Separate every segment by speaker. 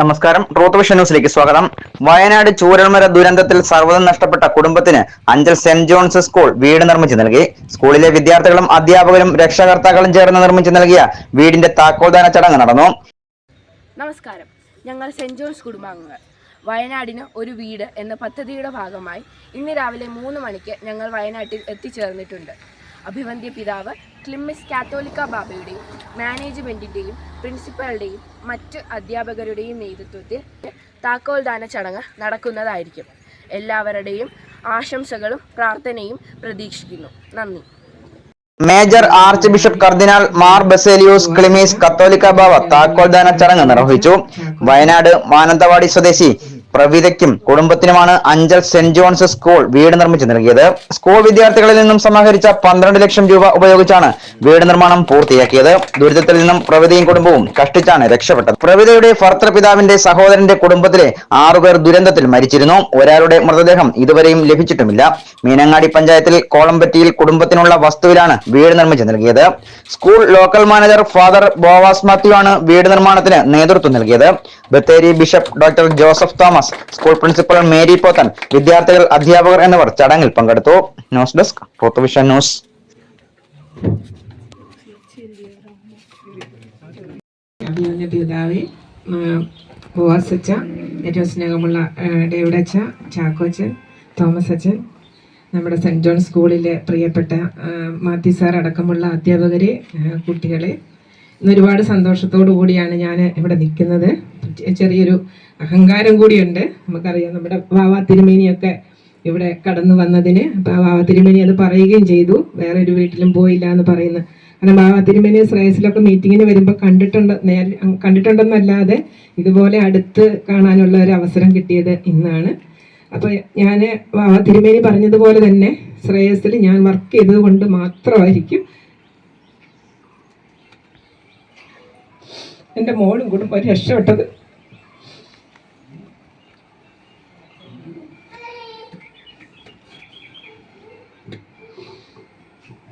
Speaker 1: നമസ്കാരം. Truth vision ന്യൂസിലേക്ക് സ്വാഗതം. വയനാട് ചൂരൽമല ദുരന്തത്തിൽ സർവ്വതും നഷ്ടപ്പെട്ട കുടുംബത്തിന് അഞ്ചൽ സെന്റ് ജോൺസ് സ്കൂൾ വീട് നിർമ്മിച്ചു നൽകി. സ്കൂളിലെ വിദ്യാർത്ഥികളും അധ്യാപകരും രക്ഷകർത്താക്കളും ചേർന്ന് നിർമ്മിച്ചു നൽകിയ വീടിന്റെ താക്കോൽദാന ചടങ്ങ് നടന്നു.
Speaker 2: നമസ്കാരം. ഞങ്ങൾ സെന്റ് ജോൺസ് കുടുംബാംഗങ്ങൾ വയനാടിന് ഒരു വീട് എന്ന പദ്ധതിയുടെ ഭാഗമായി ഇന്ന് രാവിലെ 3 മണിക്ക് ഞങ്ങൾ വയനാട്ടിൽ എത്തിച്ചേർന്നിട്ടുണ്ട്. അഭിവന്ദ്യ പിതാവ് ക്ലിമ്മിസ് കാത്തോലിക്ക ബാബയുടെയും മാനേജ്മെൻറ്റിൻ്റെയും പ്രിൻസിപ്പലുടെയും മറ്റ് അധ്യാപകരുടെയും നേതൃത്വത്തിൽ താക്കോൽദാന ചടങ്ങ് നടക്കുന്നതായിരിക്കും. എല്ലാവരുടെയും ആശംസകളും പ്രാർത്ഥനയും പ്രതീക്ഷിക്കുന്നു. നന്ദി.
Speaker 1: മേജർ ആർച്ച് ബിഷപ്പ് കർദിനാൾ മാർ ബസേലിയോസ് ക്ലിമീസ് കത്തോലിക്ക ബാവ താക്കോൽദാന ചടങ്ങ് നിർവഹിച്ചു. വയനാട് മാനന്തവാടി സ്വദേശി പ്രവിതയ്ക്കും കുടുംബത്തിനുമാണ് അഞ്ചൽ സെന്റ് ജോൺസ് സ്കൂൾ വീട് നിർമ്മിച്ചു നൽകിയത്. സ്കൂൾ വിദ്യാർത്ഥികളിൽ നിന്നും സമാഹരിച്ച 12 ലക്ഷം രൂപ ഉപയോഗിച്ചാണ് വീട് നിർമ്മാണം പൂർത്തിയാക്കിയത്. ദുരിതത്തിൽ നിന്നും പ്രവിതയും കുടുംബവും കഷ്ടിച്ചാണ് രക്ഷപ്പെട്ടത്. പ്രവിതയുടെ ഭർത്തൃപിതാവിന്റെ സഹോദരന്റെ കുടുംബത്തിലെ 6 പേർ ദുരന്തത്തിൽ മരിച്ചിരുന്നു. ഒരാളുടെ മൃതദേഹം ഇതുവരെയും ലഭിച്ചിട്ടുമില്ല. മീനങ്ങാടി പഞ്ചായത്തിൽ കോളമ്പറ്റിയിൽ കുടുംബത്തിനുള്ള വസ്തുവിലാണ് വീട് നിർമ്മിച്ചു നൽകിയത്. School local manager father Boaz Mathew ആണ് വീട് നിർമ്മാണത്തിന് നേതൃത്വം നൽകിയത്. Bathery bishop doctor Joseph Thomas, school principal Mary Pothan, വിദ്യാർത്ഥികൾ, അധ്യാപകർ എന്നിവർ ചടങ്ങിൽ പങ്കെടുത്തു. News desk truth vision news.
Speaker 3: പിതാവേ, ബോവാസ് അച്ഛ, ഏറ്റവും സ്നേഹമുള്ള ഡേവിഡ് അച്ഛ, ചാക്കോച്ചൻ, തോമസ് അച്ഛൻ, നമ്മുടെ സെൻറ്റ് ജോൺ സ്കൂളിലെ പ്രിയപ്പെട്ട മാത്യു സാർ അടക്കമുള്ള അധ്യാപകരെ, കുട്ടികളെ, ഇന്ന് ഒരുപാട് സന്തോഷത്തോടു കൂടിയാണ് ഞാൻ ഇവിടെ നിൽക്കുന്നത്. ചെറിയൊരു അഹങ്കാരം കൂടിയുണ്ട്. നമുക്കറിയാം, നമ്മുടെ വാവ തിരുമേനിയൊക്കെ ഇവിടെ കടന്നു വന്നതിന് വാവ തിരുമേനി അത് പറയുകയും ചെയ്തു, വേറെ ഒരു വീട്ടിലും പോയില്ല എന്ന് പറയുന്നു. കാരണം വാവ തിരുമേനി ശ്രേയസിലൊക്കെ മീറ്റിങ്ങിന് വരുമ്പോൾ കണ്ടിട്ടുണ്ടെന്നല്ലാതെ ഇതുപോലെ അടുത്ത് കാണാനുള്ള ഒരു അവസരം കിട്ടിയത് ഇന്നാണ്. അപ്പോൾ ഞാൻ വാവ തിരുമേനി പറഞ്ഞതുപോലെ തന്നെ ശ്രേയസിൽ ഞാൻ വർക്ക് ചെയ്തത് കൊണ്ട് മാത്രമായിരിക്കും എൻ്റെ മോളും കുടുംബം രക്ഷപ്പെട്ടത്.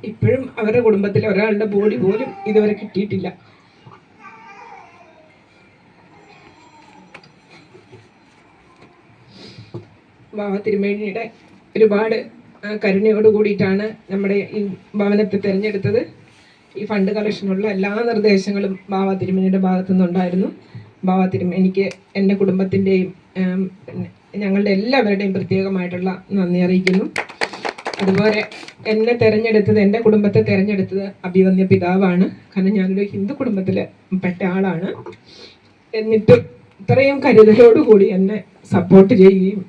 Speaker 3: ഇപ്പോഴും അവരുടെ കുടുംബത്തിലെ ഒരാളുടെ ബോഡി പോലും ഇതുവരെ കിട്ടിയിട്ടില്ല. ബാബ തിരുമേനിയുടെ ഒരുപാട് കരുണയോട് കൂടിയിട്ടാണ് നമ്മുടെ ഈ ഭവനത്തെ തിരഞ്ഞെടുത്തത്. ഈ ഫണ്ട് കളക്ഷനുള്ള എല്ലാ നിർദ്ദേശങ്ങളും ബാബ തിരുമേനിയുടെ ഭാഗത്തു നിന്നുണ്ടായിരുന്നു. ബാബ തിരുമേനിക്ക് എൻ്റെ കുടുംബത്തിൻ്റെയും ഞങ്ങളുടെ എല്ലാവരുടെയും പ്രത്യേകമായിട്ടുള്ള നന്ദി അറിയിക്കുന്നു. അതുപോലെ എന്നെ തിരഞ്ഞെടുത്തത്, എൻ്റെ കുടുംബത്തെ തിരഞ്ഞെടുത്തത് അഭിവന്ദ്യ പിതാവാണ്. കാരണം ഞാനൊരു ഹിന്ദു കുടുംബത്തിൽ പെട്ട ആളാണ്. എന്നിട്ട് ഇത്രയും കരുതലോടുകൂടി എന്നെ സപ്പോർട്ട് ചെയ്യുകയും